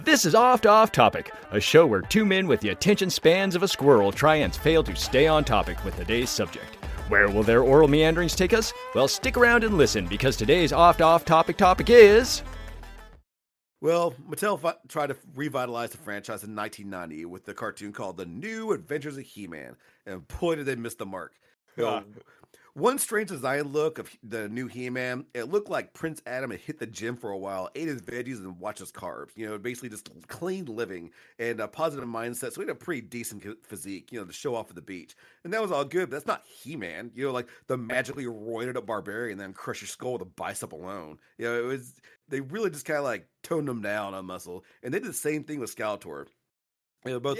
This is Off Topic, a show where two men with the attention spans of a squirrel try and fail to stay on topic with today's subject. Where will their oral meanderings take us? Well, stick around and listen, because today's Off Topic is... Well, Mattel tried to revitalize the franchise in 1990 with the cartoon called The New Adventures of He-Man, and boy did they miss the mark. You know, one strange design look of the new He-Man, it looked like Prince Adam had hit the gym for a while, ate his veggies, and watched his carbs. You know, basically just clean living and a positive mindset. So he had a pretty decent physique, you know, to show off at the beach. And that was all good, but that's not He-Man. You know, like the magically roided up barbarian, then crush your skull with a bicep alone. You know, they really just kind of like toned him down on muscle. And they did the same thing with Skeletor. You know, both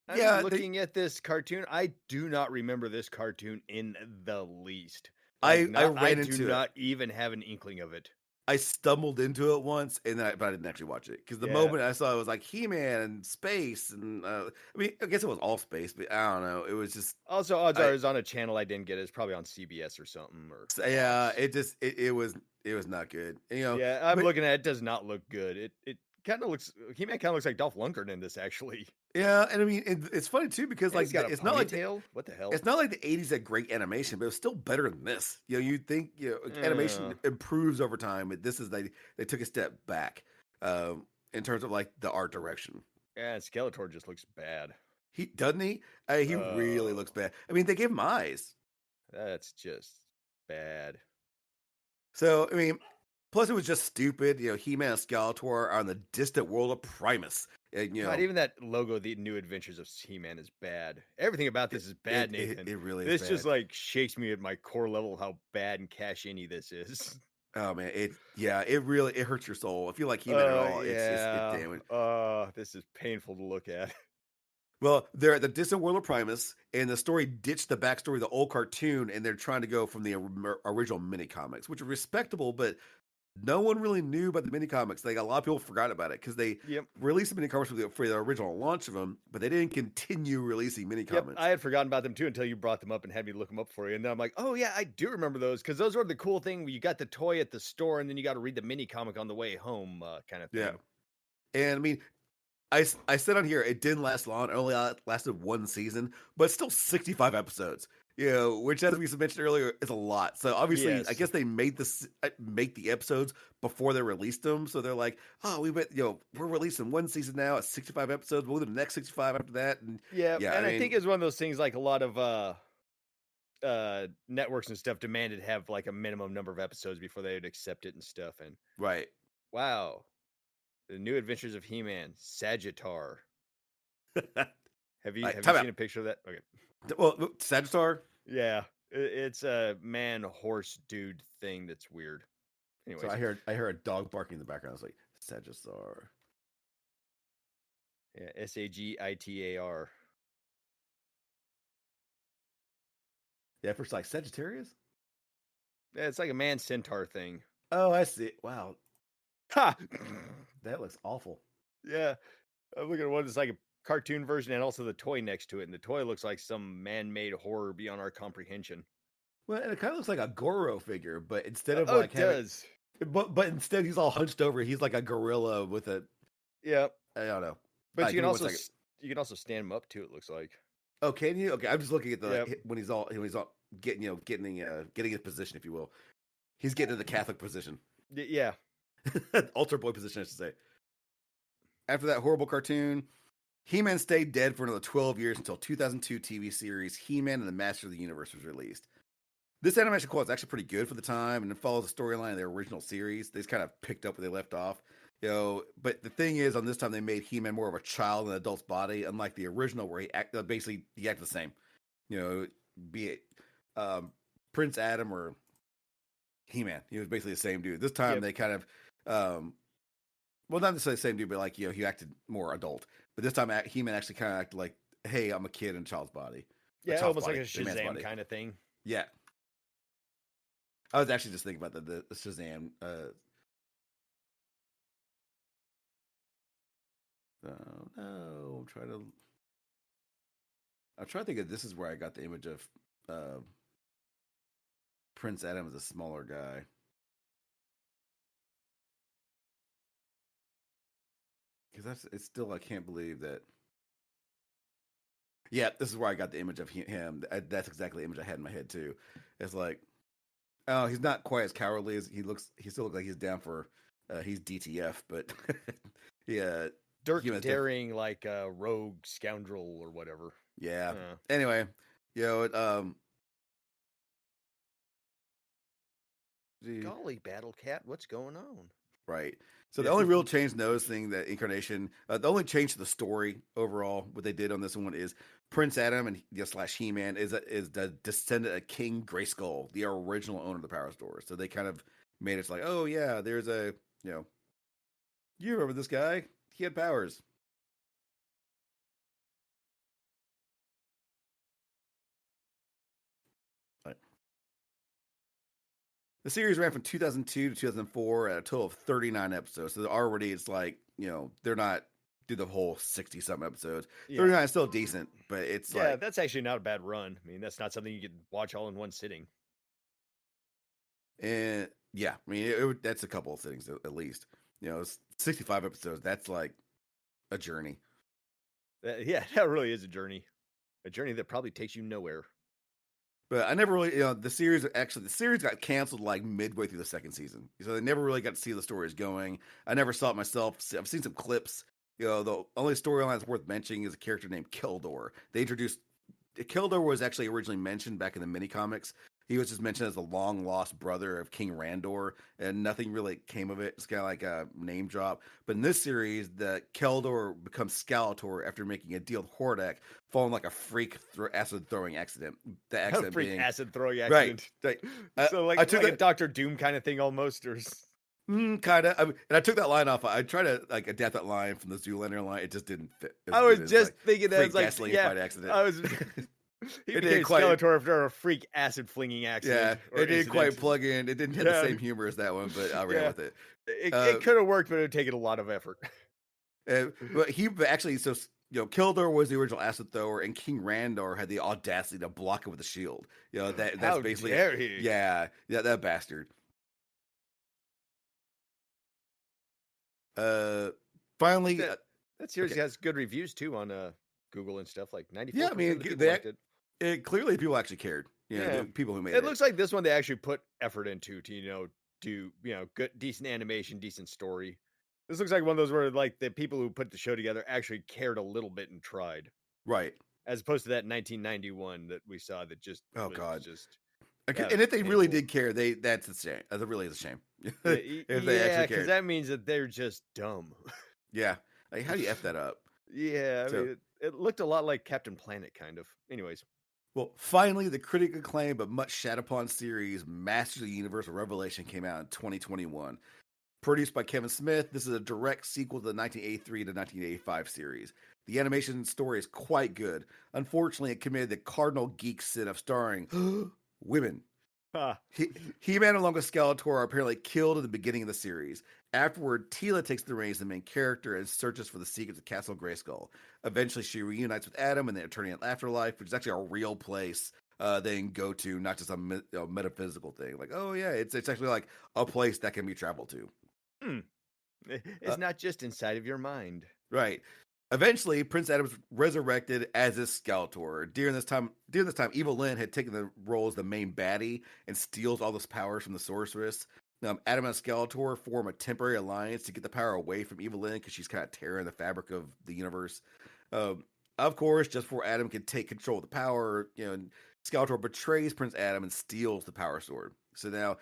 I'm looking at this cartoon. I do not remember this cartoon in the least. I do not even have an inkling of it. I stumbled into it once, but I didn't actually watch it because the moment I saw it was like He-Man and space, and I mean, I guess it was all space, but I don't know. It was just also odds are it was on a channel I didn't get. It's probably on CBS or something. It was not good. You know, I'm looking at it. Does not look good. It kind of looks He-Man kind of looks like Dolph Lundgren in this actually. Yeah, and I mean it's funny too because like it's not like what the hell? It's not like the '80s had great animation, but it was still better than this. You know, you'd think animation improves over time, but this is they took a step back in terms of like the art direction. Yeah, Skeletor just looks bad. He really looks bad. I mean, they gave him eyes. That's just bad. So I mean, plus it was just stupid. You know, He-Man and Skeletor are on the distant world of Primus. And, you know, not even that logo, The New Adventures of He-Man, is bad. Everything about this is bad, Nathan. It really is. This bad. Just like shakes me at my core level how bad and cash-in-y this is. Oh man, it really hurts your soul. I feel like He-Man at all. It's damaged. This is painful to look at. Well, they're at the distant world of Primus, and the story ditched the backstory of the old cartoon, and they're trying to go from the original mini comics, which are respectable, but no one really knew about the mini comics. Like a lot of people forgot about it because they released the mini comics for the original launch of them, but they didn't continue releasing mini comics. I had forgotten about them too until you brought them up and had me look them up for you. And then I'm like, oh yeah, I do remember those because those were the cool thing where you got the toy at the store and then you got to read the mini comic on the way home, kind of thing. Yeah, and I mean, I said on here it didn't last long. It only lasted one season, but it's still 65 episodes. You know, which, as we mentioned earlier, is a lot. So obviously, I guess they make the episodes before they released them. So they're like, oh, we're releasing one season now at 65 episodes. We'll do the next 65 after that. And I think it's one of those things like a lot of networks and stuff demanded to have like a minimum number of episodes before they would accept it and stuff. And right, wow, The New Adventures of He-Man, Sagittar. Have you seen a picture of that? Okay. Well, Sagittar? Yeah, it's a man horse dude thing that's weird. Anyway, so I heard a dog barking in the background. I was like, Sagittar. Yeah, Sagitar. Yeah, first like Sagittarius. Yeah, it's like a man centaur thing. Oh, I see. Wow. Ha! That looks awful. Yeah, I'm looking at one that's like a cartoon version and also the toy next to it, and the toy looks like some man-made horror beyond our comprehension. Well, and it kind of looks like a Goro figure, but instead of but instead he's all hunched over. He's like a gorilla with a I don't know. But you can also stand him up too. It looks like. Oh, can you? Okay, I'm just looking at when he's all getting his position, if you will. He's getting to the Catholic position. Yeah, altar boy position, I should say. After that horrible cartoon, He-Man stayed dead for another 12 years until 2002 TV series He-Man and the Master of the Universe was released. This animation quality is actually pretty good for the time, and it follows the storyline of their original series. They just kind of picked up where they left off. You know, but the thing is, on this time they made He-Man more of a child in an adult's body, unlike the original where he acted the same. You know, be it Prince Adam or He-Man, he was basically the same dude. This time they kind of, well, not necessarily the same dude, but like, you know, he acted more adult. But this time He-Man actually kind of acted like, hey, I'm a kid in a child's body. Yeah, almost like a Shazam kind of thing. Yeah. I was actually just thinking about the Shazam. No, I'm trying to think of this is where I got the image of Prince Adam as a smaller guy. it's still, I can't believe that. Yeah, this is where I got the image of him. That's exactly the image I had in my head too. It's like, oh, he's not quite as cowardly as he looks. He still looks like he's down for. He's DTF, but yeah, Dirk daring like a rogue scoundrel or whatever. Yeah. Anyway, golly, Battle Cat, what's going on? Right. So the only real change noticing that Incarnation, the only change to the story overall, what they did on this one is Prince Adam and slash He-Man is the descendant of King Grayskull, the original owner of the Power Store. So they kind of made it like, oh yeah, there's a you remember this guy? He had powers. The series ran from 2002 to 2004 at a total of 39 episodes. So already it's like, they're not do the whole 60-something episodes. Yeah. 39 is still decent, but it's that's actually not a bad run. I mean, that's not something you could watch all in one sitting. And yeah, I mean, that's a couple of sittings at least. 65 episodes. That's like a journey. Yeah, that really is a journey that probably takes you nowhere. But I never really, the series got canceled like midway through the second season. So they never really got to see the stories going. I never saw it myself. I've seen some clips. The only storyline that's worth mentioning is a character named Keldor. Keldor was actually originally mentioned back in the mini comics. He was just mentioned as the long lost brother of King Randor, and nothing really came of it. It's kind of like a name drop. But in this series, the Keldor becomes Skeletor after making a deal with Hordak, following like a freak acid throwing accident. The accident being acid throwing accident, right? So like a Doctor Doom kind of thing almost, or kind of. And I took that line off. I tried to like adapt that line from the Zoolander line. It just didn't fit. I was just thinking that it's like fight accident. I was. He became Skeletor after a freak acid flinging accident. Yeah, it didn't quite plug in. It didn't have the same humor as that one, but I ran with it. It could have worked, but it would take a lot of effort. But he actually, Keldor was the original acid thrower, and King Randor had the audacity to block it with a shield. That's How basically dare he? Yeah, that bastard. Finally, that series has good reviews too on Google and stuff, like 94%. Yeah, I mean, it clearly people actually cared. The people who made it. It looks like this one they actually put effort into to do good, decent animation, decent story. This looks like one of those where like the people who put the show together actually cared a little bit and tried, right? As opposed to that 1991 that we saw that just and if they painful. Really did care, that's a shame. That really is a shame. If they actually cared, because that means that they're just dumb. Yeah, like how do you f that up? Yeah, I mean, it looked a lot like Captain Planet, kind of. Anyways. Well, finally, the critically acclaimed but much shat upon series Masters of the Universe Revelation came out in 2021. Produced by Kevin Smith, this is a direct sequel to the 1983 to 1985 series. The animation story is quite good. Unfortunately, it committed the cardinal geek sin of starring women. He-Man along with Skeletor are apparently killed at the beginning of the series. Afterward, Teela takes the reins as the main character and searches for the secrets of Castle Grayskull. Eventually, she reunites with Adam in the Eternian afterlife, which is actually a real place they can go to, not just a metaphysical thing. Like, oh yeah, it's actually like a place that can be traveled to. It's not just inside of your mind. Right. Eventually, Prince Adam is resurrected as his Skeletor. During this time, Evil Lyn had taken the role as the main baddie and steals all this powers from the sorceress. Adam and Skeletor form a temporary alliance to get the power away from Evil Lyn because she's kind of tearing the fabric of the universe. Of course, just before Adam can take control of the power, Skeletor betrays Prince Adam and steals the Power Sword. So now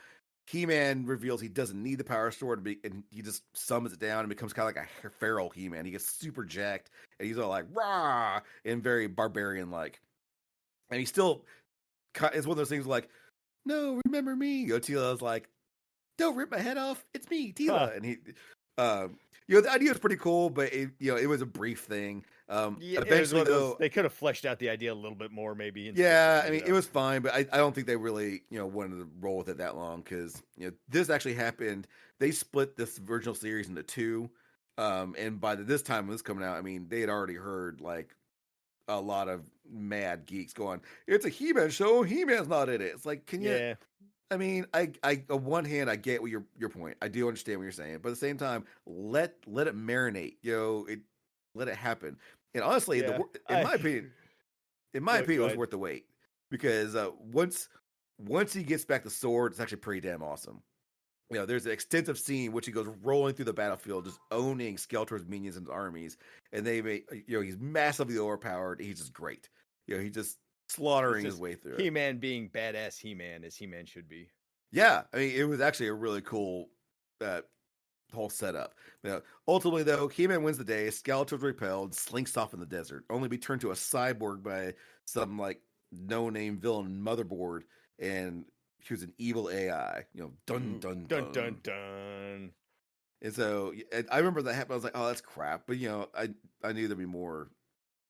He-Man reveals he doesn't need the Power Sword, and he just summons it down and becomes kind of like a feral He-Man. He gets super jacked, and he's all like, rah, and very barbarian-like. And he still, it's one of those things like, no, remember me. Teela's like, don't rip my head off. It's me, Teela. And he, the idea was pretty cool, but it was a brief thing. Eventually, though, they could have fleshed out the idea a little bit more, maybe. Yeah, I mean, it was fine, but I don't think they really, wanted to roll with it that long because, this actually happened. They split this original series into two, and by this time it was coming out, I mean, they had already heard like a lot of mad geeks going, "It's a He-Man show. He-Man's not in it." It's like, can you? I mean, on one hand, I get what your point. I do understand what you're saying, but at the same time, let it marinate. Let it happen. And honestly, Yeah, in my opinion, it Go was ahead. worth the wait because once he gets back the sword, it's actually pretty damn awesome. There's an extensive scene which he goes rolling through the battlefield, just owning Skeletor's minions and his armies, and he's massively overpowered. He's just great. He's just slaughtering his way through it. He-Man being badass He-Man as He-Man should be. Yeah, I mean, it was actually a really cool whole setup. Ultimately, though, He-Man wins the day. Skeletor's repelled, slinks off in the desert, only to be turned to a cyborg by some like no-name villain Motherboard, and he was an evil AI. Dun dun dun Dun dun dun. And so I remember that happened. I was like, oh, that's crap. But I knew there'd be more.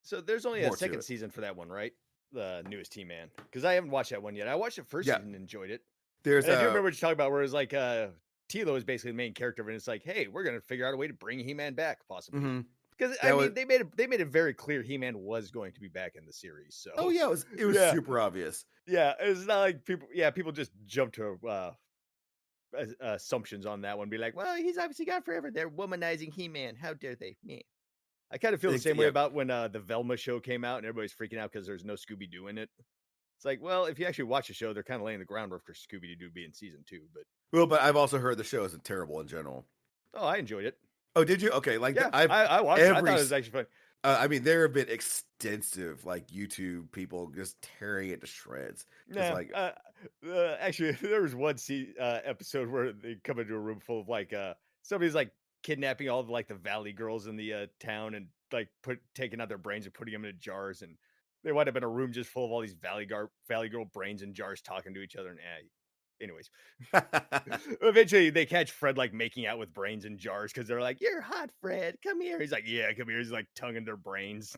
So there's only More a to second it. season for that one, right? The newest He-Man, because I haven't watched that one yet. I watched it first Yeah. season and enjoyed it. There's And I do remember what you're talking about, where it's like Tilo is basically the main character, and it's like, hey, we're gonna figure out a way to bring He-Man back, possibly. mhm. Because That was- they made it very clear He-Man was going to be back in the series. So Oh yeah, it was Yeah. super obvious. yeah, it's not like people just jump to assumptions on that one, be like, well, he's obviously gone forever. They're womanizing He-Man. How dare they? Me. I kind of feel the same way Yeah. about when the Velma show came out and everybody's freaking out because there's no Scooby-Doo in it. It's like, well, if you actually watch the show, they're kind of laying the groundwork for Scooby-Doo being season 2. But I've also heard the show isn't terrible in general. Oh, I enjoyed it. Oh, did you? Okay, like Yeah, I watched it. I thought it was actually fun. I mean, there have been extensive like YouTube people just tearing it to shreds. Actually, there was one episode where they come into a room full of like somebody's like kidnapping all the Valley girls in the town and like taking out their brains and putting them in jars, and they wind up in a room just full of all these Valley girl brains in jars talking to each other. And anyways, eventually they catch Fred like making out with brains in jars because they're like, "You're hot, Fred. Come here." He's like, "Yeah, come here." He's like tonguing their brains.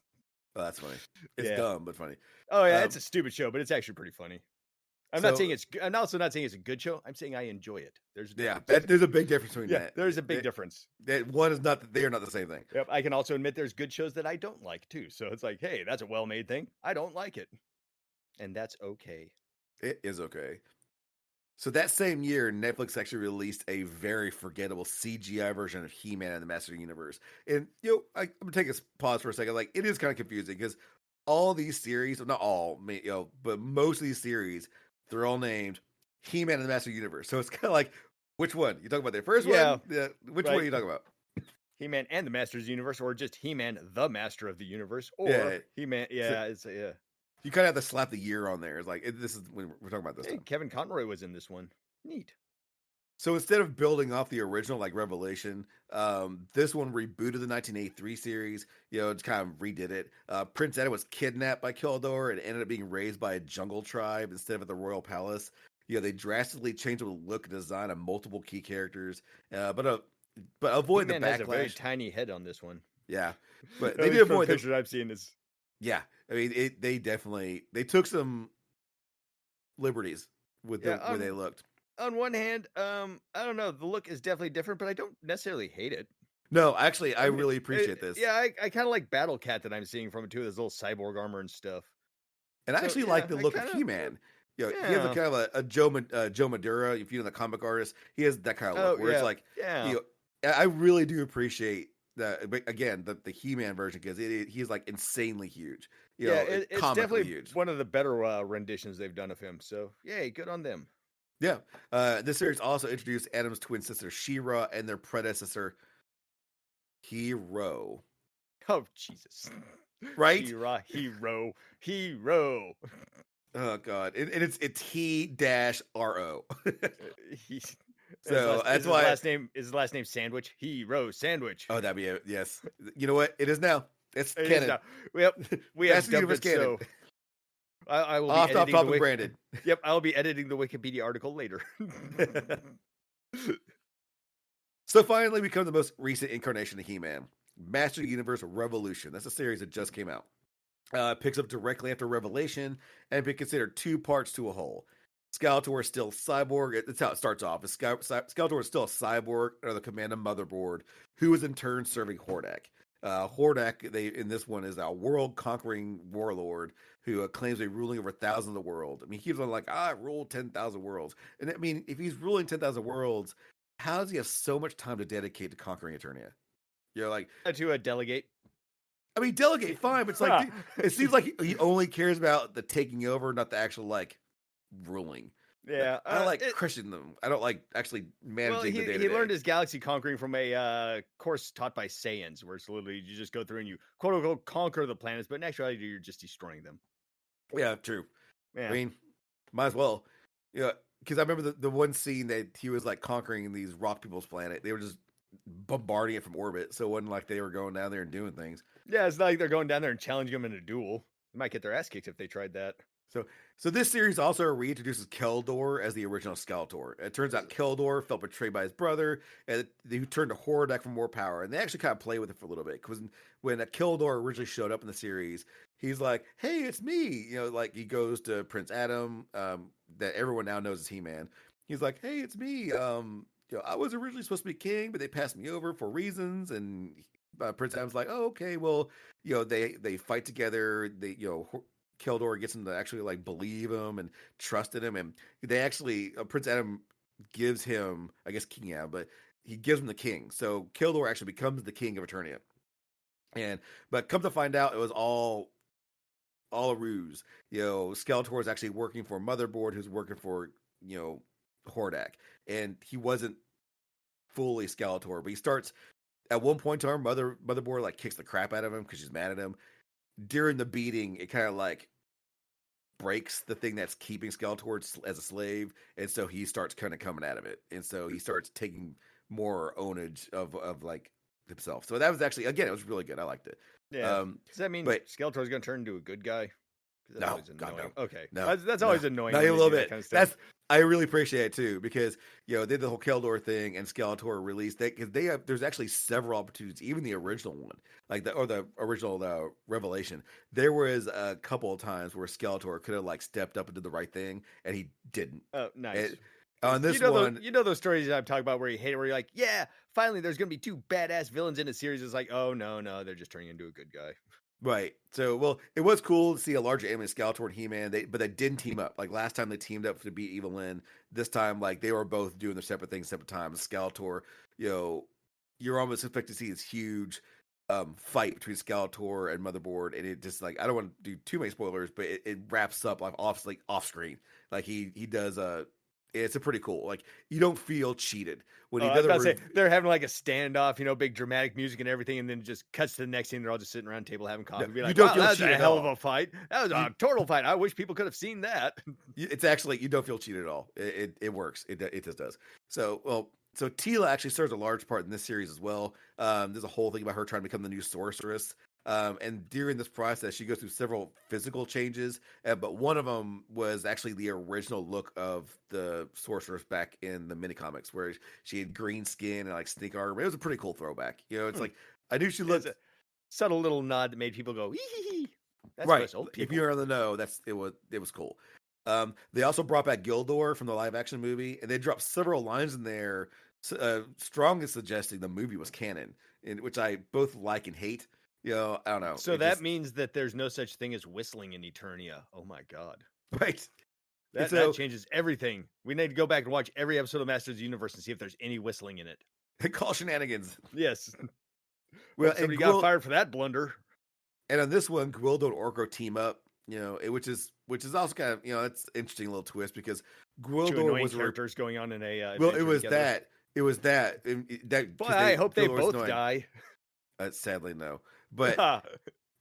Oh, that's funny. It's Yeah. dumb but funny. Oh yeah, it's a stupid show, but it's actually pretty funny. I'm So- not saying I'm also not saying it's a good show. I'm saying I enjoy it. There's a Yeah, difference. there's a big difference between that. There's a big difference. That one is not. They are not the same thing. Yep. I can also admit there's good shows that I don't like too. So it's like, hey, that's a well-made thing. I don't like it, and that's okay. It is okay. So that same year, Netflix actually released a very forgettable CGI version of He-Man and the Master of the Universe. And I'm gonna take a pause for a second. Like, it is kind of confusing because all these series, not all, but most of these series, they're all named He-Man and the Master of the Universe. So it's kind of like, which one? You talking about the first one? Yeah. Which one are you talking about? He-Man and the Masters of the Universe, or just He-Man, the Master of the Universe, or Yeah. He-Man. Yeah, yeah. You kind of have to slap the year on there. It's like this is when we're talking about this. Hey, Kevin Conroy was in this one. Neat. So instead of building off the original like Revelation, this one rebooted the 1983 series. It kind of redid it. Prince Edward was kidnapped by Keldor and ended up being raised by a jungle tribe instead of at the royal palace. They drastically changed the look and design of multiple key characters, but avoid He-Man the backlash. has a very tiny head on this one. Yeah, but they did avoid the picture I've seen is. Yeah, I mean, they took some liberties with the way they looked. On one hand, I don't know. The look is definitely different, but I don't necessarily hate it. No, actually, I really appreciate this. Yeah, I kind of like Battle Cat that I'm seeing from it too. This little cyborg armor and stuff. And I actually like the look of He-Man. He has a kind of a Joe Madura. If you know the comic artist, he has that kind of look where it's like, I really do appreciate that. But again, the He-Man version because he's like insanely huge. It's definitely huge. One of the better renditions they've done of him. So yay, good on them. Yeah, this series also introduced Adam's twin sister She-Ra and their predecessor Hero. Oh Jesus! Right? She-Ra, hero. Oh God, and it's T-R-O. So that's why his last name Sandwich. Hero Sandwich. Oh, that'd be it. Yes. You know what? It is now. It's It is canon. now. We have dubbed it, canon. so I will Off be top editing and branded. Yep, I'll be editing the Wikipedia article later. So finally, we come to the most recent incarnation of He-Man, Master of the Universe Revolution. That's a series that just came out. Picks up directly after Revelation and been considered two parts to a whole. Skeletor is still cyborg. That's how it starts off. Skeletor is still a cyborg under the command of Motherboard, who is in turn serving Hordak. Hordak, in this one, is a world-conquering warlord who claims to be ruling over thousands of the world. I mean, he keeps on like, I ruled 10,000 worlds. And I mean, if he's ruling 10,000 worlds, how does he have so much time to dedicate to conquering Eternia? You're like, To delegate. I mean, delegate fine, but it's like, dude, it seems like he only cares about the taking over, not the actual like ruling. Yeah, I like crushing them. I don't like actually managing the day. He learned his galaxy conquering from a course taught by Saiyans, where it's literally you just go through and you quote unquote conquer the planets, but in actuality you're just destroying them. Yeah, true. Yeah. I mean, might as well. Yeah, because I remember the one scene that he was like conquering these rock people's planet. They were just bombarding it from orbit, so it wasn't like they were going down there and doing things. Yeah, it's not like they're going down there and challenging them in a duel. They might get their ass kicked if they tried that. So this series also reintroduces Keldor as the original Skeletor. It turns out Keldor felt betrayed by his brother, and he turned to Hordak for more power. And they actually kind of play with it for a little bit, because when Keldor originally showed up in the series, he's like, "Hey, it's me!" You know, like he goes to Prince Adam, that everyone now knows as He-Man. He's like, "Hey, it's me. I was originally supposed to be king, but they passed me over for reasons." And Prince Adam's like, "Oh, okay, well, they fight together. Keldor gets him to actually like believe him and trust in him, and they actually Prince Adam gives him, I guess, King Adam, but he gives him the king. So Keldor actually becomes the king of Eternia. But come to find out, it was all a ruse. Skeletor is actually working for Motherboard, who's working for Hordak, and he wasn't fully Skeletor, but he starts at one point to our Motherboard like kicks the crap out of him because she's mad at him. During the beating, it kind of like breaks the thing that's keeping Skeletor as a slave, and so he starts kind of coming out of it, and so he starts taking more ownage of like himself. So that was actually, again, it was really good. I liked it. Yeah. Does that mean Skeletor's going to turn into a good guy? No, God, no. Okay, no, that's always annoying. Not even a little bit. Kind of I really appreciate it too, because they did the whole Keldor thing and Skeletor released that, because there's actually several opportunities, even the original one, like the original Revelation. There was a couple of times where Skeletor could have like stepped up and did the right thing, and he didn't. Oh, nice. On this one, those stories I'm talking about where you hate it, where you're like, yeah, finally there's gonna be two badass villains in a series. It's like, oh no, they're just turning into a good guy. Right. So, well, it was cool to see a larger anime Skeletor and He-Man, but they didn't team up. Like last time they teamed up to beat Evil Lyn. This time, like they were both doing their separate things, separate times. Skeletor, you're almost expected to see this huge fight between Skeletor and Motherboard, and it just like, I don't want to do too many spoilers, but it wraps up like off screen. Like he does it's a pretty cool. Like you don't feel cheated when he does. They're having like a standoff, big dramatic music and everything, and then just cuts to the next scene. They're all just sitting around the table having coffee. Be like, you don't feel that was cheated a hell of a fight. That was a total fight. I wish people could have seen that. It's actually, you don't feel cheated at all. It works. It just does. So Teela actually serves a large part in this series as well. There's a whole thing about her trying to become the new sorceress. And during this process, she goes through several physical changes, but one of them was actually the original look of the sorceress back in the mini comics, where she had green skin and like snake armor. It was a pretty cool throwback. It's like, I knew she looked. A subtle little nod that made people go, hee. That's right. If you're in the know, it was cool. They also brought back Gildor from the live action movie, and they dropped several lines in there, strongly suggesting the movie was canon, which I both like and hate. I don't know. So that means that there's no such thing as whistling in Eternia. Oh my God. Right. That changes everything. We need to go back and watch every episode of Masters of the Universe and see if there's any whistling in it. Call shenanigans. Yes. Well, somebody got fired for that blunder. And on this one, Gwildo and Orko team up, which is also kind of, it's an interesting little twist, because Gwildo was characters going on in a well, it was together. that Boy, I hope they both die. Sadly, no. But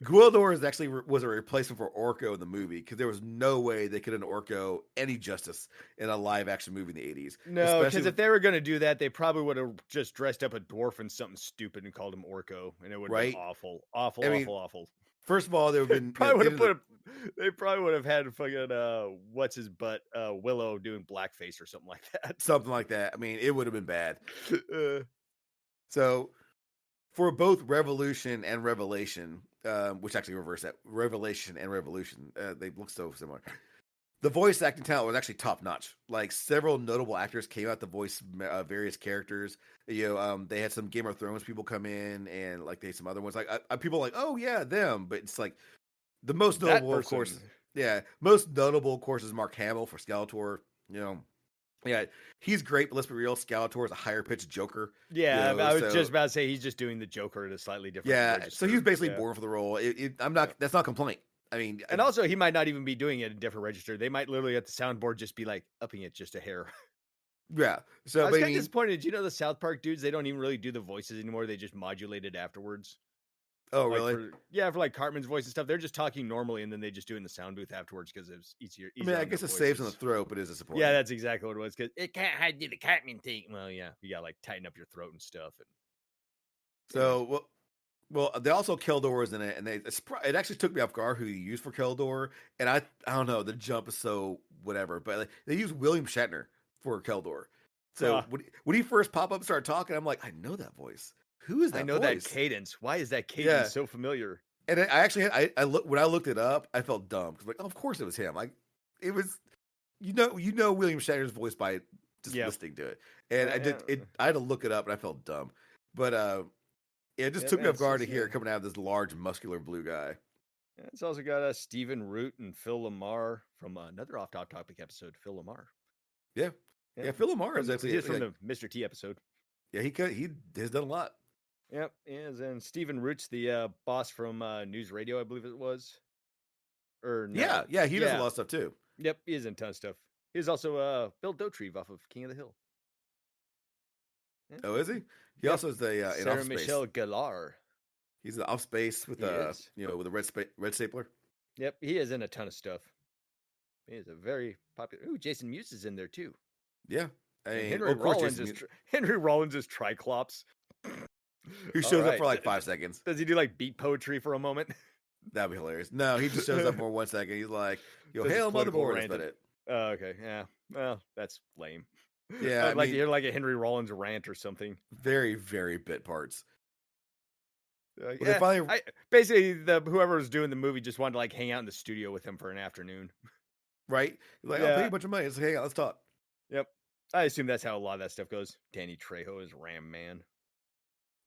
Gwildor was a replacement for Orko in the movie, because there was no way they could have Orko any justice in a live action movie in the 80s. No, because if they were going to do that, they probably would have just dressed up a dwarf in something stupid and called him Orko, and it would have been awful. Awful. First of all, there would have been they probably would have had fucking what's his butt Willow doing blackface or something like that. Something like that. I mean, it would have been bad. So for both Revolution and Revelation, which actually reverse that, Revelation and Revolution, they look so similar. The voice acting talent was actually top notch. Like several notable actors came out to voice various characters. They had some Game of Thrones people come in, and like they had some other ones. Like people are like, oh yeah, them. But it's like the most That notable, of course. person. Yeah, most notable, of course, is Mark Hamill for Skeletor. Yeah, he's great. But let's be real, Skeletor is a higher pitched Joker. Yeah, I was so, just about to say he's just doing the Joker at a slightly different yeah. register. So he was basically Yeah. born for the role. I'm not. Yeah. That's not a complaint. I mean, And also, he might not even be doing it in a different register. They might literally at the soundboard just be like upping it just a hair. yeah. So I was but I kind of mean, disappointed. You know, the South Park dudes, they don't even really do the voices anymore. They just modulate it afterwards. oh Like really? for like Cartman's voice and stuff. They're just talking normally, and then they just do it in the sound booth afterwards because it's easier. I mean, I guess it saves on the throat, but it is disappointing. Yeah, that's exactly what it was. Because it can't hide the Cartman thing. Well, yeah, you got like tighten up your throat and stuff. And So well, they also Keldor was in it, and it actually took me off guard who he used for Keldor, and I don't know, the jump is so whatever, but like, they used William Shatner for Keldor. So when he first popped up and started talking, I'm like, I know that voice. Who is that? I know voice? that cadence. Why is that cadence Yeah. so familiar? And I actually I when I looked it up, I felt dumb because like, of course it was him. Like it was, you know William Shatner's voice by just listening to it, and I had to look it up, and I felt dumb, but it just took me off guard to hear it coming out of this large, muscular blue guy. Yeah, it's also got Stephen Root and Phil Lamar from another off-topic episode. Phil Lamar. Yeah, Phil Lamar is actually he's from the Mr. T episode. Yeah, he has done a lot. Yep, is and Stephen Root's the boss from News Radio, I believe it was. Or no. Yeah, he does a lot of stuff too. Yep, he is in a ton of stuff. He's also Bill Dauterive off of King of the Hill. Yeah. Oh, is he? He also is the in Sarah Off Space. Michelle Gellar. He's in Off Space with with a red stapler. Yep, he is in a ton of stuff. He is a very popular. Ooh, Jason Mewes is in there too. Yeah, I mean, Henry Rollins is Triclops. Who shows up for like 5 seconds? Does he do like beat poetry for a moment? That'd be hilarious. No, he just shows up for 1 second. He's like, hail motherboard. That's about it. Oh, okay. Yeah. Well, that's lame. Yeah. I'd like to hear like a Henry Rollins rant or something. Very, very bit parts. Basically, whoever was doing the movie just wanted to like hang out in the studio with him for an afternoon. Right? Like, I'll pay you a bunch of money. Let's hang out. Let's talk. Yep. I assume that's how a lot of that stuff goes. Danny Trejo is Ram Man.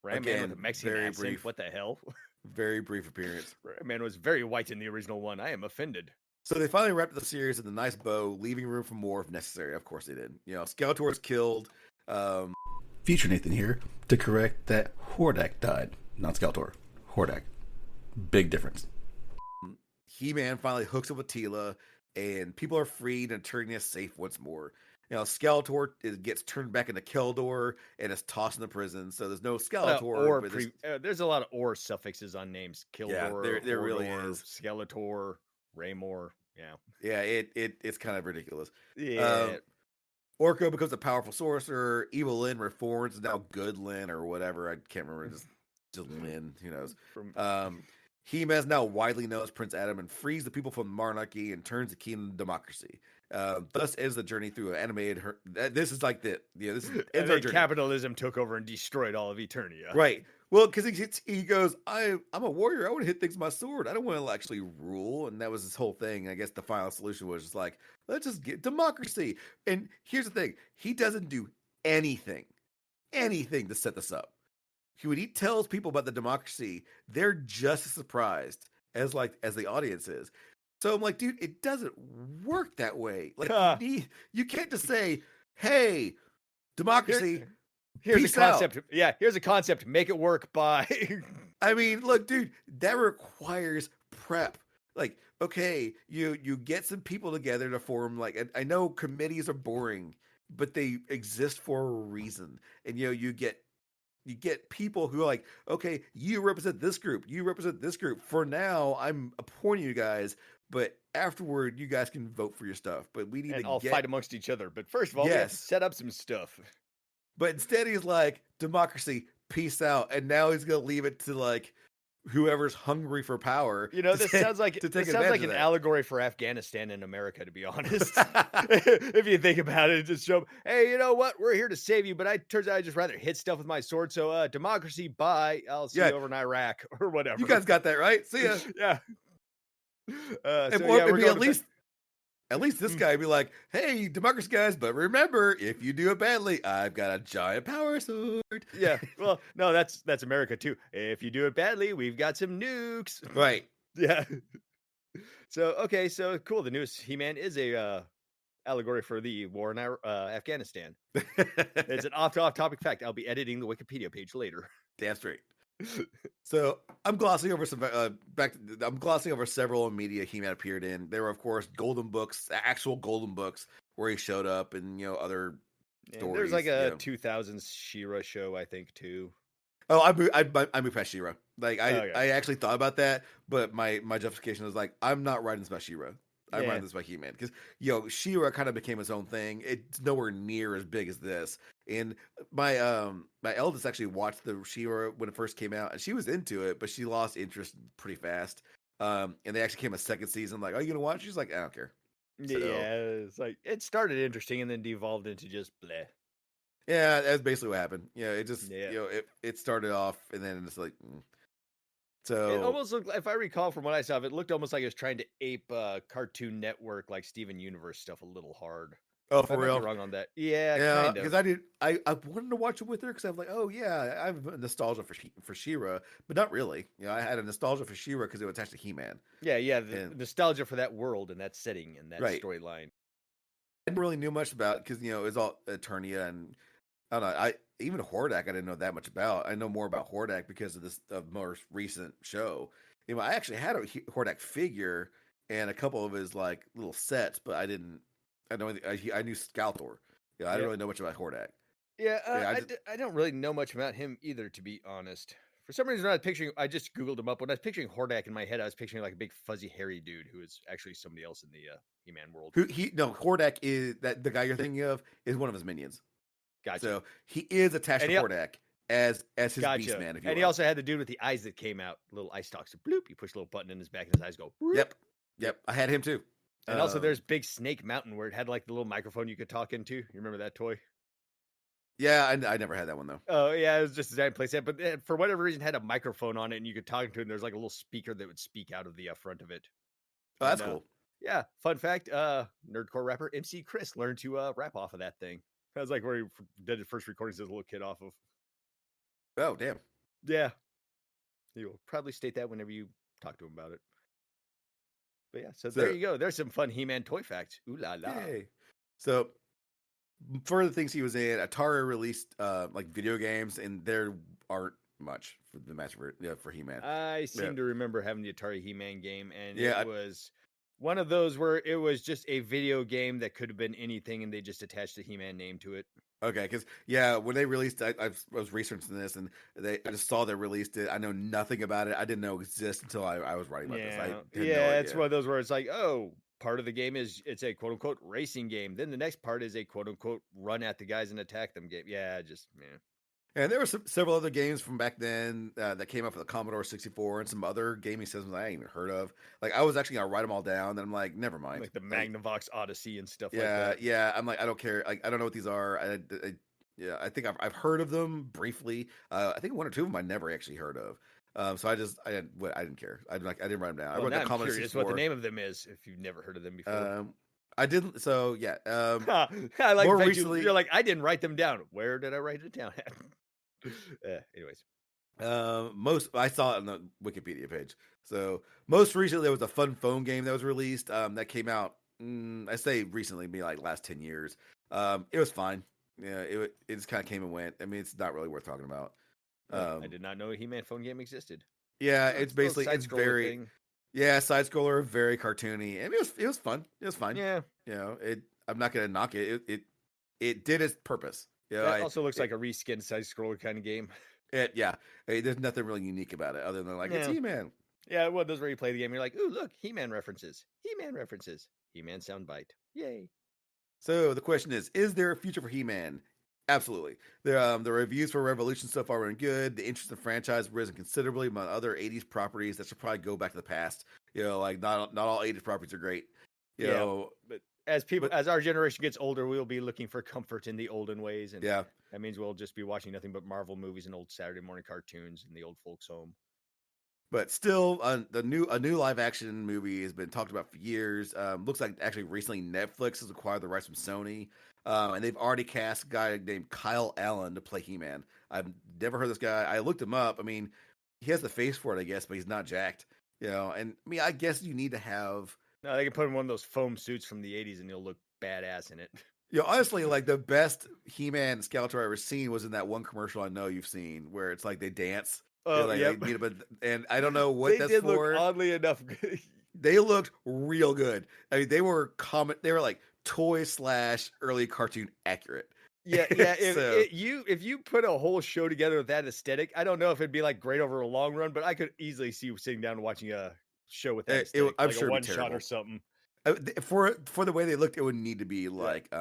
Ram Man with a Mexican accent. Brief. What the hell? Very brief appearance. Ram Man was very white in the original one. I am offended. So they finally wrapped up the series with a nice bow, leaving room for more if necessary. Of course they did. Skeletor's killed. Future Nathan here to correct that Hordak died, not Skeletor. Hordak. Big difference. He-Man finally hooks up with Teela, and people are freed and Eternian safe once more. Skeletor gets turned back into Keldor and is tossed in the prison. So there's no Skeletor. There's a lot of "or" suffixes on names. Keldor, yeah, there really is. Skeletor, Raymore. Yeah, it's kind of ridiculous. Yeah. Orko becomes a powerful sorcerer. Evil Lyn reforms, is now Good Lyn or whatever. I can't remember. Just Lyn. Who knows? He-Man is now widely known as Prince Adam and frees the people from monarchy and turns the kingdom to democracy. Thus ends the journey through an animated. This is like this ends our journey. Capitalism took over and destroyed all of Eternia. Right. Well, because he goes, I'm a warrior. I want to hit things with my sword. I don't want to actually rule. And that was his whole thing. I guess the final solution was just like, let's just get democracy. And here's the thing: he doesn't do anything to set this up. When he tells people about the democracy, they're just as surprised as the audience is. So I'm like, dude, it doesn't work that way. Like you can't just say, "Hey, democracy." Here's a concept. Out. Yeah, here's a concept. Make it work. Bye. I mean, look, dude, that requires prep. Like, okay, you get some people together to form. Like, I know committees are boring, but they exist for a reason. And you get people who are like, okay, you represent this group. You represent this group. For now, I'm appointing you guys, but afterward, you guys can vote for your stuff. But we need to all fight amongst each other. But first of all, we have to set up some stuff. But instead, he's like, democracy, peace out. And now he's going to leave it to like whoever's hungry for power. This sounds like an allegory for Afghanistan and America, to be honest. If you think about it, just show, hey, you know what? We're here to save you, but turns out I just rather hit stuff with my sword. So democracy, bye. I'll see you over in Iraq or whatever. You guys got that right. See ya. Yeah. At least At least this guy would be like, hey, democracy guys, but remember, if you do it badly, I've got a giant power sword. Yeah. Well, no, that's America too. If you do it badly, we've got some nukes. Right. Yeah. So okay, so cool. The newest He-Man is a allegory for the war in Afghanistan. It's an off-topic fact. I'll be editing the Wikipedia page later. Damn straight. So I'm glossing over some I'm glossing over several media He-Man appeared in. There were, of course, golden books, actual golden books where he showed up, and other stories. There's like a 2000s She-Ra show, I think, too. Oh, I moved past She-Ra. Like I actually thought about that, but my justification was like, I'm not writing this by She-Ra. I'm writing this by He-Man because She-Ra kind of became his own thing. It's nowhere near as big as this. And my eldest actually watched the She-Ra when it first came out, and she was into it, but she lost interest pretty fast. And they actually came a second season. Like, are you gonna watch? She's like, I don't care. So, yeah, it's like it started interesting and then devolved into just bleh. Yeah, that's basically what happened. It just it started off and then it's like. So it almost looked, if I recall from what I saw, it looked almost like it was trying to ape Cartoon Network, like Steven Universe stuff, a little hard. Oh, for real? I might be wrong on that. Yeah, because I wanted to watch it with her because I'm like, oh yeah, I have a nostalgia for She-Ra, but not really. I had a nostalgia for She-Ra because it was attached to He-Man. Yeah, the nostalgia for that world and that setting and that storyline. I didn't really knew much about because it was all Eternia and I don't know. Even Hordak I didn't know that much about. I know more about Hordak because of this most recent show. I actually had a Hordak figure and a couple of his like little sets, but I didn't. I know I knew Skeletor. I didn't really know much about Hordak. Yeah, I don't really know much about him either, to be honest. For some reason, I just Googled him up. When I was picturing Hordak in my head, I was picturing like a big fuzzy hairy dude who is actually somebody else in the He-Man world. Hordak is that the guy you're thinking of is one of his minions. Gotcha. So he is attached to Hordak as his beast man. If you he also had the dude with the eyes that came out, little eye stalks. Bloop! You push a little button in his back, and his eyes go. Bloop. Yep. I had him too. And also, there's Big Snake Mountain where it had like the little microphone you could talk into. You remember that toy? Yeah, I never had that one though. Oh yeah, it was just designed to play, but for whatever reason, it had a microphone on it, and you could talk to it. And there's like a little speaker that would speak out of the front of it. Oh, that's cool. Yeah, fun fact: nerdcore rapper MC Chris learned to rap off of that thing. That was like where he did his first recordings as a little kid off of. Oh, damn. Yeah. You'll probably state that whenever you talk to him about it. But yeah, so there you go. There's some fun He-Man toy facts. Ooh la la. Yay. So for the things he was in, Atari released like video games, and there aren't much for the match for He-Man. I seem to remember having the Atari He-Man game, and it was one of those where it was just a video game that could have been anything, and they just attached the He-Man name to it. Okay, because when they released, I was researching this, and I just saw they released it. I know nothing about it. I didn't know it existed until I was writing about this. It's one of those where it's like, oh, part of the game is it's a quote unquote racing game. Then the next part is a quote unquote run at the guys and attack them game. And there were several other games from back then that came up for the Commodore 64 and some other gaming systems I ain't even heard of. Like, I was actually going to write them all down. Then I'm like, never mind. Like the Magnavox Odyssey and stuff like that. Yeah. I'm like, I don't care. Like, I don't know what these are. I think I've heard of them briefly. I think one or two of them I never actually heard of. So I didn't care. I didn't write them down. Well, I wrote the Commodore 64. What the name of them is if you've never heard of them before. I didn't. So yeah. I like more recently, you're like, I didn't write them down. Where did I write it down at? Anyways, I saw it on the Wikipedia page. So most recently there was a fun phone game that was released that came out. I say recently, maybe like last 10 years. It was fine. Yeah, it just kind of came and went. I mean, it's not really worth talking about. I did not know a He-Man phone game existed. Yeah, it's basically very thing. Yeah, side scroller, very cartoony. I mean, it was fun. It was fun. Yeah, I'm not gonna knock it. It did its purpose. Yeah, it also looks like a reskin side scroller kind of game. There's nothing really unique about it other than like it's He-Man. Yeah, well, those where you play the game, you're like, ooh, look, He-Man references, He-Man soundbite, yay! So the question is there a future for He-Man? Absolutely. The reviews for Revolution so far were good. The interest in the franchise has risen considerably among other 80s properties that should probably go back to the past. Like not all 80s properties are great. But as our generation gets older, we'll be looking for comfort in the olden ways, and that means we'll just be watching nothing but Marvel movies and old Saturday morning cartoons in the old folks' home. But still, a new live action movie has been talked about for years. Looks like actually recently Netflix has acquired the rights from Sony, and they've already cast a guy named Kyle Allen to play He-Man. I've never heard of this guy. I looked him up. I mean, he has the face for it, I guess, but he's not jacked. And I mean, I guess you need to have. No, they can put him in one of those foam suits from the '80s, and he'll look badass in it. Honestly, like the best He-Man Skeletor I've ever seen was in that one commercial I know you've seen, where it's like they dance. Oh, Like, yep. they meet up, and I don't know what They that's did for. look oddly enough. They looked real good. I mean, they were They were like toy / early cartoon accurate. Yeah. So- If you put a whole show together with that aesthetic, I don't know if it'd be like great over a long run, but I could easily see you sitting down and watching a show with that aesthetic, I'm like sure a it'd be one shot terrible. or something. For the way they looked, it would need to be like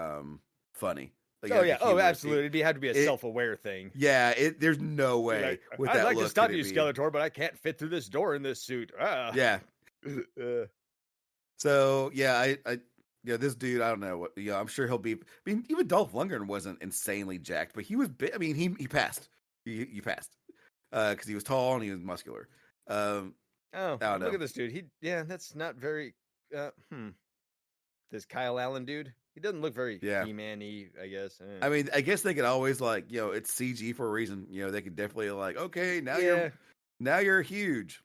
funny. Like, Oh like yeah, humorous. absolutely. It'd had to be a self-aware thing. Yeah, there's no way Like, with I'd that like look to stop could you, it be- Skeletor, but I can't fit through this door in this suit. Ah. Yeah. Uh, So yeah, I this dude, I don't know what. I'm sure he'll be. I mean, even Dolph Lundgren wasn't insanely jacked, but he was. I mean, he passed. He passed because he was tall and he was muscular. oh, don't look know. at this dude. That's not very. This Kyle Allen dude. He doesn't look very Yeah. He-Man-y, I guess. I mean, I guess they could always like, it's CG for a reason. They could definitely like, okay, now Yeah. you're huge.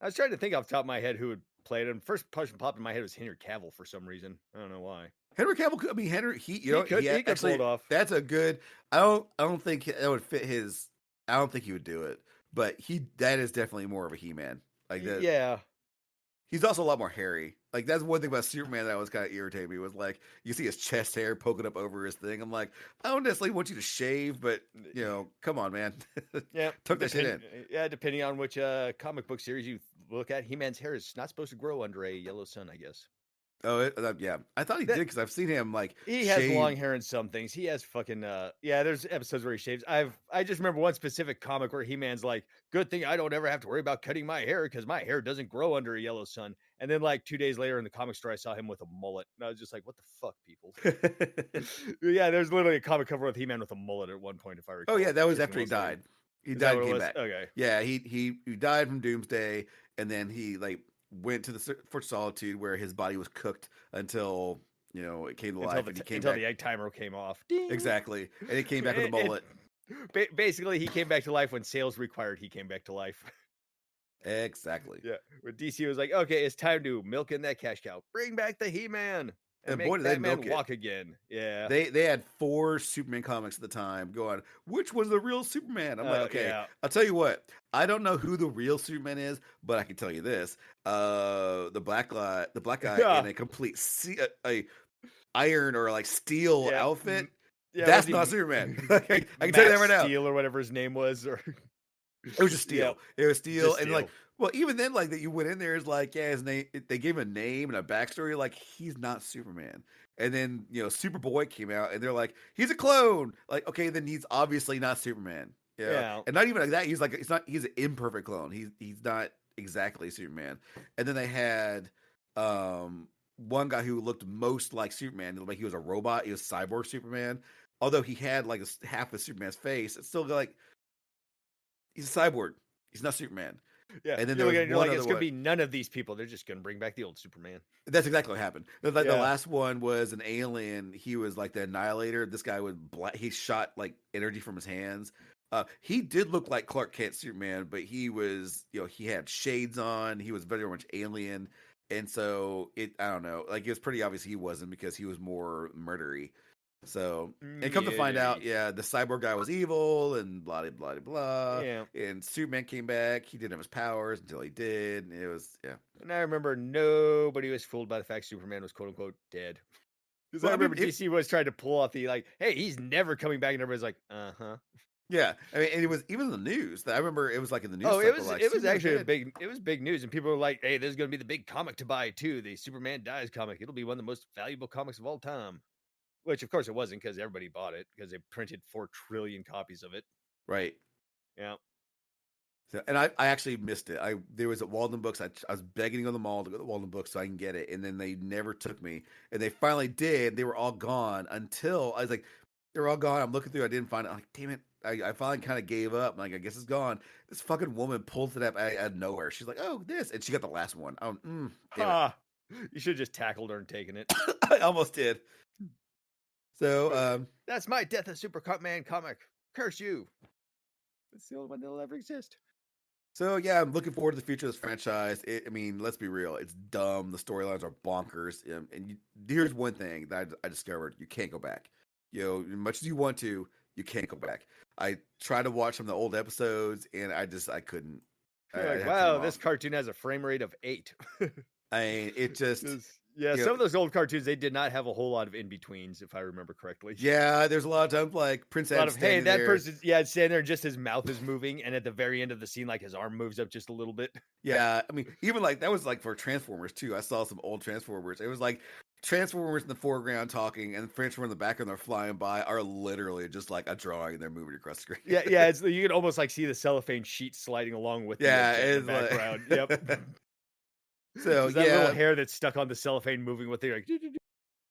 I was trying to think off the top of my head who would play him. First person popped in my head was Henry Cavill for some reason. I don't know why. Henry Cavill could. I mean, he could actually, pull it off. That's a good. I don't think that would fit his. I don't think he would do it. But that is definitely more of a He-Man. Like that. Yeah. He's also a lot more hairy. Like that's one thing about Superman that was kind of irritating me was like you see his chest hair poking up over his thing. I'm like, I don't necessarily want you to shave, but come on, man. Yeah. Tuck that shit in. Yeah, depending on which comic book series you look at, He-Man's hair is not supposed to grow under a yellow sun, I guess. Oh, yeah. I thought he did because I've seen him like he has long hair in some things. He has fucking there's episodes where he shaves. I just remember one specific comic where He-Man's like, good thing I don't ever have to worry about cutting my hair because my hair doesn't grow under a yellow sun. And then like 2 days later in the comic store, I saw him with a mullet. And I was just like, what the fuck, people? Yeah, there's literally a comic cover with He-Man with a mullet at one point, if I recall. Oh yeah, that was after he died. He died and came back. Okay. Yeah, he died from Doomsday, and then he like went to the Fort Solitude where his body was cooked until it came to life, and he came until back. the egg timer came off. Ding! Exactly, and he came back with a mullet. Basically, he came back to life when sales required he came back to life. Exactly. Yeah, when DC was like, okay, it's time to milk in that cash cow. Bring back the He-Man. And boy, did they Batman milk it. walk again. Yeah. They had 4 Superman comics at the time going, which was the real Superman? I'm like, okay, yeah. I'll tell you what. I don't know who the real Superman is, but I can tell you this. The black guy in a complete a iron or like steel outfit. Yeah, that's not Superman. I can tell you that right now. Steel or whatever his name was. Or it was just steel. Yeah. It was steel. Just And steel. like, well, even then, like that you went in there is like, yeah, his name. They gave him a name and a backstory. Like he's not Superman. And then Superboy came out, and they're like, he's a clone. Like, okay, then he's obviously not Superman. Yeah. And not even like that. He's like, he's an imperfect clone. He's not exactly Superman. And then they had one guy who looked most like Superman. Like he was a robot. He was cyborg Superman. Although he had like half of Superman's face, it's still like he's a cyborg. He's not Superman. Yeah, and then you're like, it's gonna be none of these people. They're just gonna bring back the old Superman. That's exactly what happened. Like the last one was an alien. He was like the Annihilator. This guy would he shot like energy from his hands. He did look like Clark Kent Superman, but he was he had shades on. He was very much alien, and so I don't know. Like it was pretty obvious he wasn't because he was more murdery. So, and come to find out, the cyborg guy was evil and blah, blah, blah, blah. Yeah. And Superman came back. He didn't have his powers until he did. And it was, And I remember nobody was fooled by the fact Superman was quote unquote dead. Because I remember DC was trying to pull off the like, hey, he's never coming back. And everybody's like, uh-huh. Yeah. I mean, and it was even in the news. I remember it was like in the news. Oh, cycle, it was actually big news. And people were like, hey, this is going to be the big comic to buy too. The Superman Dies comic. It'll be one of the most valuable comics of all time. Which, of course, it wasn't because everybody bought it because they printed 4 trillion copies of it. Right. Yeah. So, and I actually missed it. There was at Walden Books. I was begging to go to the mall to go to Walden Books so I can get it. And then they never took me. And they finally did. They were all gone until I was like, they were all gone. I'm looking through. I didn't find it. I'm like, damn it. I finally kind of gave up. Like, I guess it's gone. This fucking woman pulls it up out of nowhere. She's like, "Oh, this," and she got the last one. Damn it. Ha! You should have just tackled her and taken it. I almost did. So, That's my Death of Superman comic. Curse you. It's the only one that'll ever exist. So yeah, I'm looking forward to the future of this franchise. I mean, let's be real, it's dumb. The storylines are bonkers. Here's one thing that I discovered: you can't go back. As much as you want to, you can't go back. I tried to watch some of the old episodes, and I couldn't. You're I like, had to wow, turn them this off. cartoon has a frame rate of 8. It just Yeah, you know, some of those old cartoons, they did not have a whole lot of in-betweens, if I remember correctly. yeah. There's a lot of times like Prince A lot Adam of, hey, standing that there. person's, yeah, standing there, just his mouth is moving, and at the very end of the scene, like his arm moves up just a little bit. Yeah, I mean, even like that was like for Transformers too. I saw some old Transformers. It was like Transformers in the foreground talking, and Transformers in the background they're flying by are literally just like a drawing. They're moving across the screen. Yeah, it's you can almost like see the cellophane sheet sliding along with Yeah, the jet in it's the like- background. Yep. So Just that little yeah, hair that's stuck on the cellophane moving with it, like,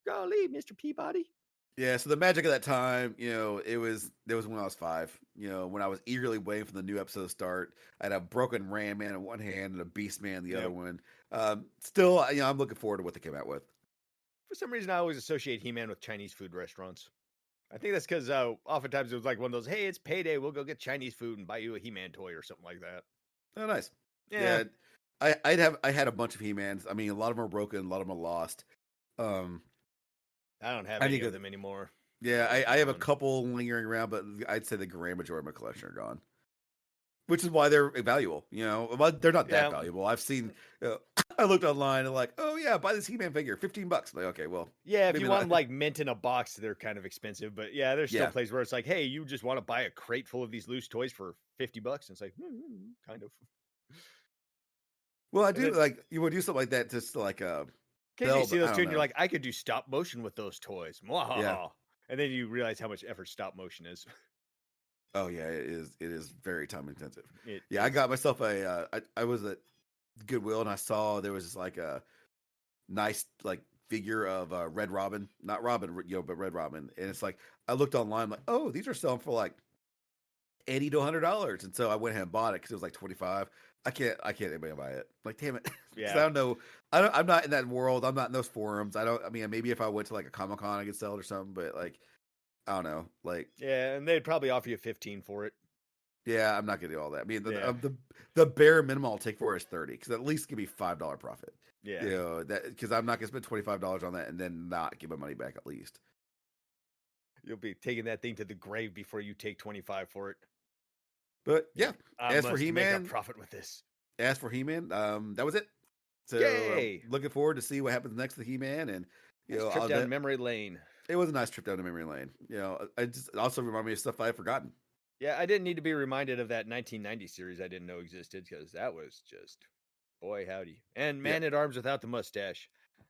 golly, Mr. Peabody. yeah. So the magic of that time, it was when I was 5. When I was eagerly waiting for the new episode to start. I had a broken Ram Man in one hand and a Beast Man in the other one. Still, I'm looking forward to what they came out with. For some reason, I always associate He-Man with Chinese food restaurants. I think that's because oftentimes it was like one of those, hey, it's payday, we'll go get Chinese food and buy you a He-Man toy or something like that. Oh, nice. Yeah. I had a bunch of He-Mans. I mean, a lot of them are broken, a lot of them are lost. I don't have I any think of them anymore. Yeah, I have a Gone. couple lingering around, but I'd say the grand majority of my collection are gone. Which is why they're valuable. Well, they're not that Yeah. valuable. I've seen. I looked online and like, oh yeah, buy this He-Man figure, $15. Like, okay, well, Yeah, if maybe you want not. them like mint in a box, they're kind of expensive. But yeah, there's still Yeah. places where it's like, hey, you just want to buy a crate full of these loose toys for $50. And it's like, kind of. Well, I And do then- like you would do something like that, just like Occasionally Bell, you see but I those don't too, and you're know. like, I could do stop motion with those toys. Mwahaha. Yeah. And then you realize how much effort stop motion is. Oh yeah, it is. It is very time intensive. It Yeah, I is- got myself a. I was at Goodwill and I saw there was like a nice like figure of Red Robin, not Robin, but Red Robin, and it's like I looked online like, oh, these are selling for like $80 to $100, and so I went ahead and bought it because it was like 25. I can't anybody buy it. Like, damn it. 'Cause Yeah. I don't know. I'm not in that world. I'm not in those forums. I mean, maybe if I went to like a Comic-Con, I could sell it or something. But like, I don't know. Like, Yeah, and they'd probably offer you 15 for it. yeah, I'm not gonna do all that. I mean, Yeah. the bare minimum I'll take for it is 30, because at least give me $5 profit. Yeah. That because I'm not gonna spend $25 on that and then not give my money back at least. You'll be taking that thing to the grave before you take 25 for it. But yeah, I As for must make a He-Man- profit with this. as for He-Man, that was it. So Yay! looking forward to see what happens next to He-Man, and Nice trip down memory lane. it was a nice trip down to memory lane. I just it also reminded me of stuff I had forgotten. Yeah, I didn't need to be reminded of that 1990 series I didn't know existed because that was just, boy, howdy. And Man at Arms without the mustache.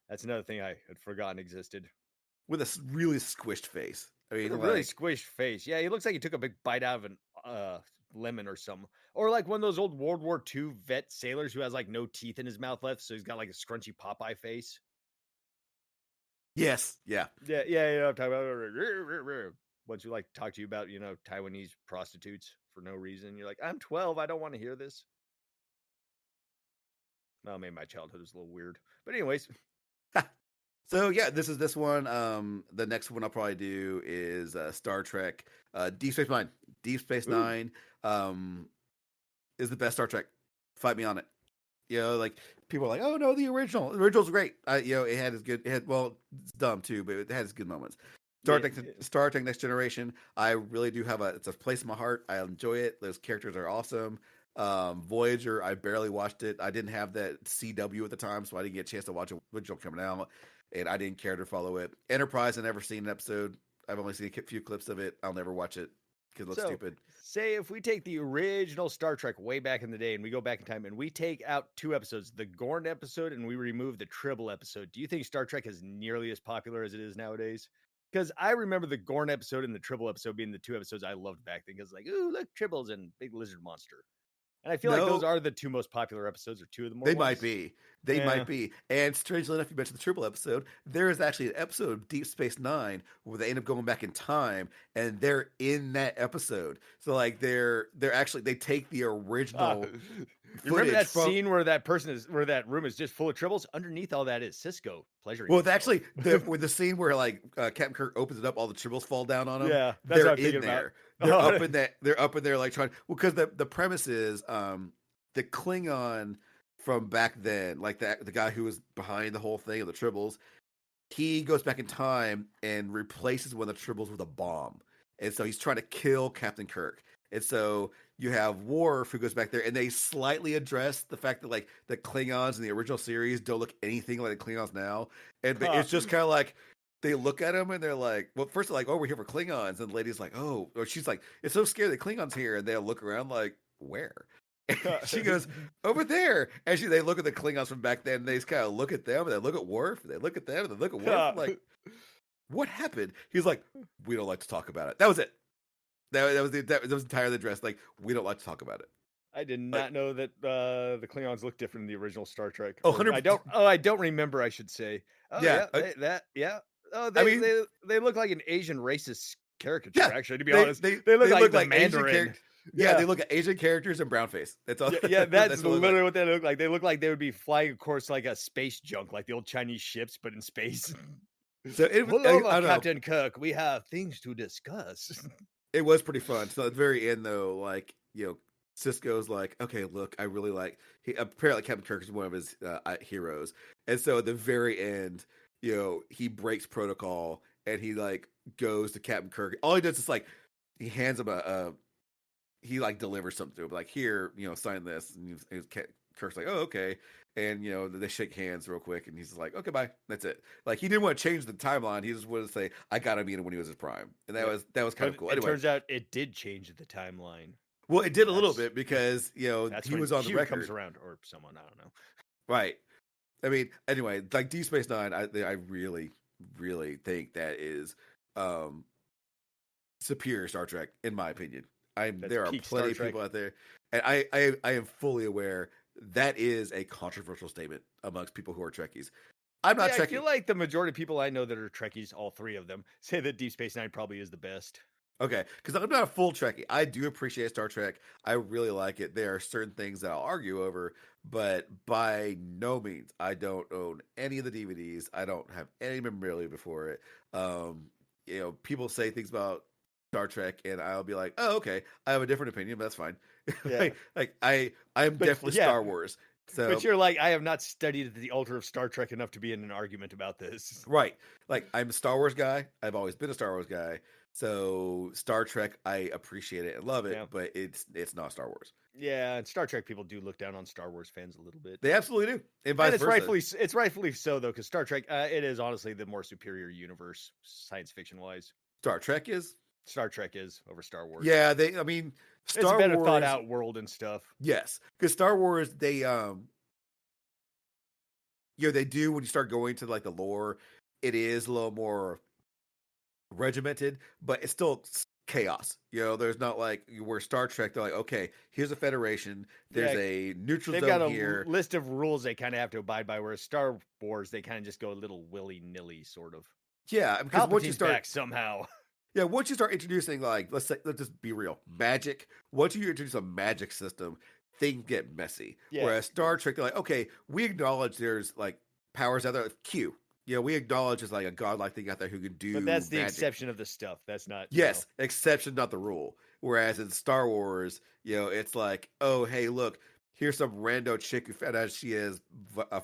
That's another thing I had forgotten existed. With a really squished face. I mean, With a really like, squished face. Yeah, he looks like he took a big bite out of an lemon or something. Or like one of those old World War II vet sailors who has like no teeth in his mouth left, so he's got like a scrunchy Popeye face. yes, yeah. Yeah, I'm talking about. Once you like talk to you about, Taiwanese prostitutes for no reason, you're like, I'm 12, I don't want to hear this. Well, maybe my childhood was a little weird, but anyways, So yeah, this one. The next one I'll probably do is Star Trek, Deep Space Nine. Deep Space Ooh. Nine is the best Star Trek. Fight me on it. Like people are like, oh no, the original. The original's great. It had its good. It's dumb too, but it had its good moments. Star Trek Next Generation. I really do have it's a place in my heart. I enjoy it. Those characters are awesome. Voyager, I barely watched it. I didn't have that CW at the time, so I didn't get a chance to watch it original coming out, and I didn't care to follow it. Enterprise, I never seen an episode. I've only seen a few clips of it. I'll never watch it because it looks stupid. Say if we take the original Star Trek way back in the day and we go back in time and we take out 2 episodes, the Gorn episode and we remove the Tribble episode, do you think Star Trek is nearly as popular as it is nowadays? Because I remember the Gorn episode and the Tribble episode being the 2 episodes I loved back then. Because like, ooh, look, Tribbles and big lizard monster. And I feel like those No, are the two most popular episodes, or two of the more they ones. might be. They might be. And strangely enough, you mentioned the triple episode. There is actually an episode of Deep Space Nine where they end up going back in time, and they're in that episode. So like they're actually they take the original You remember footage that from. scene where where that room is just full of tribbles? Underneath all that is Cisco pleasuring Well, it's himself. actually the scene where like Captain Kirk opens it up, all the tribbles fall down on him. Yeah, that's They're what I'm in thinking about. there. They're up in that. They're up in there like trying. Well, because the premise is the Klingon from back then, like the guy who was behind the whole thing of the tribbles, he goes back in time and replaces one of the tribbles with a bomb, and so he's trying to kill Captain Kirk. And so you have Worf who goes back there, and they slightly address the fact that like the Klingons in the original series don't look anything like the Klingons now, and it's just kind of like they look at him and they're like, well, first they're like, oh, we're here for Klingons, and the lady's like, oh, or she's like, it's so scary the Klingons here, and they'll look around like, where? She goes over there, and they look at the Klingons from back then. And they just kind of look at them, and they look at Worf, and they look at them, and they look at Worf. I'm like, what happened? He's like, we don't like to talk about it. That was it. That was entirely addressed. Like, we don't like to talk about it. I did not know that the Klingons look different in the original Star Trek. Oh, Or 100%. I don't remember. I should say. Oh Yeah, yeah. Oh, I mean- they look like an Asian racist caricature. Yeah, actually, to be honest, they look they like the Asian Mandarin. characters. Yeah, they look at Asian characters and brown face. That's all. Yeah, that's what literally what they look like. They look like they would be flying, of course, like a space junk, like the old Chinese ships, but in space. So Hello, I don't know. Captain Kirk. We have things to discuss. It was pretty fun. So at the very end, though, like Cisco's like, okay, look, I really like. He apparently Captain Kirk is one of his heroes, and so at the very end, he breaks protocol and he like goes to Captain Kirk. All he does is like he hands him he like delivers something to him, like here, sign this, and Kirk's like, oh, okay, and they shake hands real quick, and he's like, okay, bye, that's it. Like he didn't want to change the timeline, he just wanted to say, I gotta meet him when he was his prime, and that was kind of cool. It turns out it did change the timeline. Well, it did a little bit because he was on the Q record. comes around, or someone, I don't know. Right. I mean, anyway, like Deep Space Nine, I really, really think that is superior Star Trek, in my opinion. There are plenty of people out there, and I am fully aware that is a controversial statement amongst people who are Trekkies. I'm not Trekkie. I feel like the majority of people I know that are Trekkies, all three of them, say that Deep Space Nine probably is the best. Okay, because I'm not a full Trekkie. I do appreciate Star Trek. I really like it. There are certain things that I'll argue over, but by no means, I don't own any of the DVDs. I don't have any memorabilia before it. People say things about Star Trek, and I'll be like, "Oh, okay, I have a different opinion, but that's fine." Yeah. I'm definitely Star Wars. So, but you're like, I have not studied the altar of Star Trek enough to be in an argument about this. Right. Like I'm a Star Wars guy. I've always been a Star Wars guy. So Star Trek, I appreciate it and love it, but it's not Star Wars. Yeah, and Star Trek people do look down on Star Wars fans a little bit. They absolutely do, and vice versa. It's rightfully so though, because Star Trek, it is honestly the more superior universe, science fiction wise. Star Trek is over Star Wars. Yeah, I mean, it's a better thought out world and stuff. Yes, because Star Wars, they they do when you start going to like the lore, it is a little more regimented, but it's still chaos. There's not like where Star Trek, they're like, okay, here's a Federation, there's a neutral zone here. They've got a list of rules they kind of have to abide by, whereas Star Wars, they kind of just go a little willy-nilly, sort of. Yeah, because once you start back somehow. Yeah, once you start introducing, like, let's just be real, magic. Once you introduce a magic system, things get messy. Yeah. Whereas Star Trek, they're like, okay, we acknowledge there's like powers out there. Q, we acknowledge there's like a godlike thing out there who can do. But that's the magic. exception of the stuff. That's not. Yes, exception, not the rule. Whereas in Star Wars, it's like, oh, hey, look, here's some rando chick who found out she has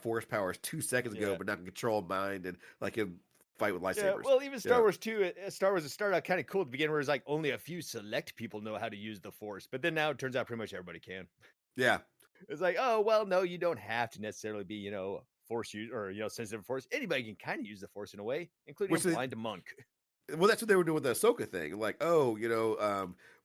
force powers 2 seconds ago, but not can control mind and like him. Fight with lightsabers. Yeah, well, even Star Wars 2, Star Wars started out kind of cool at the beginning, where it's like only a few select people know how to use the Force, but then now it turns out pretty much everybody can. Yeah, it's like, oh well, no, you don't have to necessarily be Force use or sensitive Force. Anybody can kind of use the Force in a way, including a blind monk. Well, that's what they were doing with the Ahsoka thing. Like,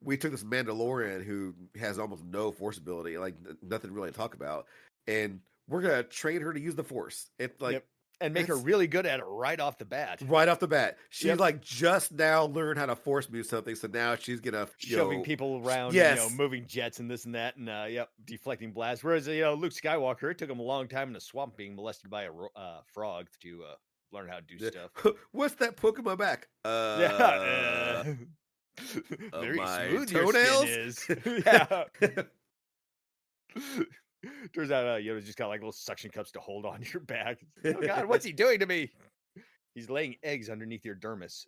we took this Mandalorian who has almost no Force ability, like nothing really to talk about, and we're gonna train her to use the Force. It's like. Yep. and make her really good at it right off the bat. Right off the bat. She's Yep. like just now learned how to force move something, so now she's gonna Shoving people around, Yes. and, moving jets and this and that, and deflecting blasts. Whereas Luke Skywalker, it took him a long time in the swamp being molested by a frog to learn how to do stuff. What's that Pokemon back? Very my smooth toenails? your skin is. Yeah. Turns out Yoda's just got like little suction cups to hold on your back. Oh God, what's he doing to me? He's laying eggs underneath your dermis.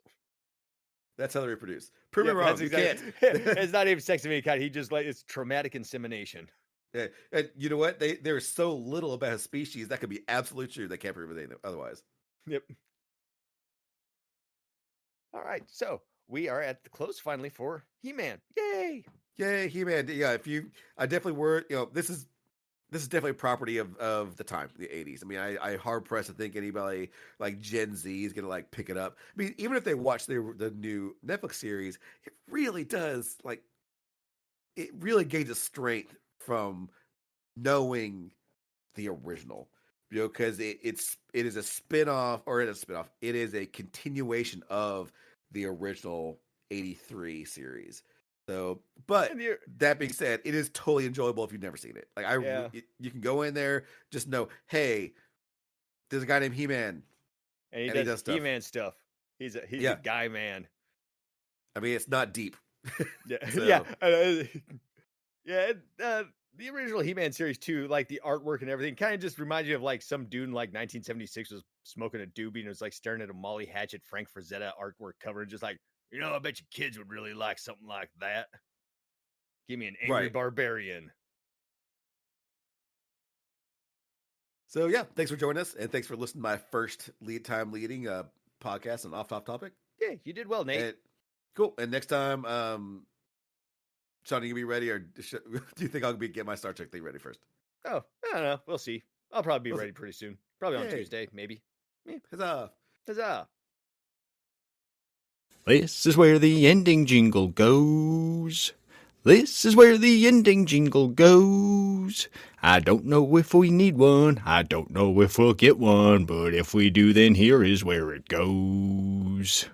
That's how they reproduce. Prove me wrong. That's You exactly- can't. It's not even sex of any kind. He just it's traumatic insemination. Yeah. And you know what? There's so little about a species that could be absolutely true. They can't prove anything otherwise. Yep. All right, so we are at the close finally for He-Man. Yay! Yay, He-Man. Yeah, I definitely were, this is definitely a property of the time, the 80s. I mean, I hard pressed to think anybody like Gen Z is gonna like pick it up. I mean, even if they watch the new Netflix series, it really does it really gains a strength from knowing the original. Because it is a spin-off, or it is a spin-off. It is a continuation of the original 83 series. So, but that being said, it is totally enjoyable if you've never seen it. Like you can go in there, just know, hey, there's a guy named He-Man, and he does stuff. He-Man stuff. He's a guy man. I mean, it's not deep. Yeah, So. The original He-Man series too, like the artwork and everything, kind of just reminds you of like some dude in like 1976 was smoking a doobie and was like staring at a Molly Hatchet, Frank Frazetta artwork cover, and just like, I bet you kids would really like something like that. Give me an angry barbarian. So yeah, thanks for joining us, and thanks for listening to my first leading podcast on Off Topic. Yeah, you did well, Nate. Cool. And next time, Sean, are you gonna be ready, or do you think I'll get my Star Trek thing ready first? Oh, I don't know. We'll see. I'll probably be ready pretty soon. Probably on Tuesday, maybe. Yeah. Huzzah! Huzzah! This is where the ending jingle goes. This is where the ending jingle goes. I don't know if we need one. I don't know if we'll get one. But if we do, then here is where it goes.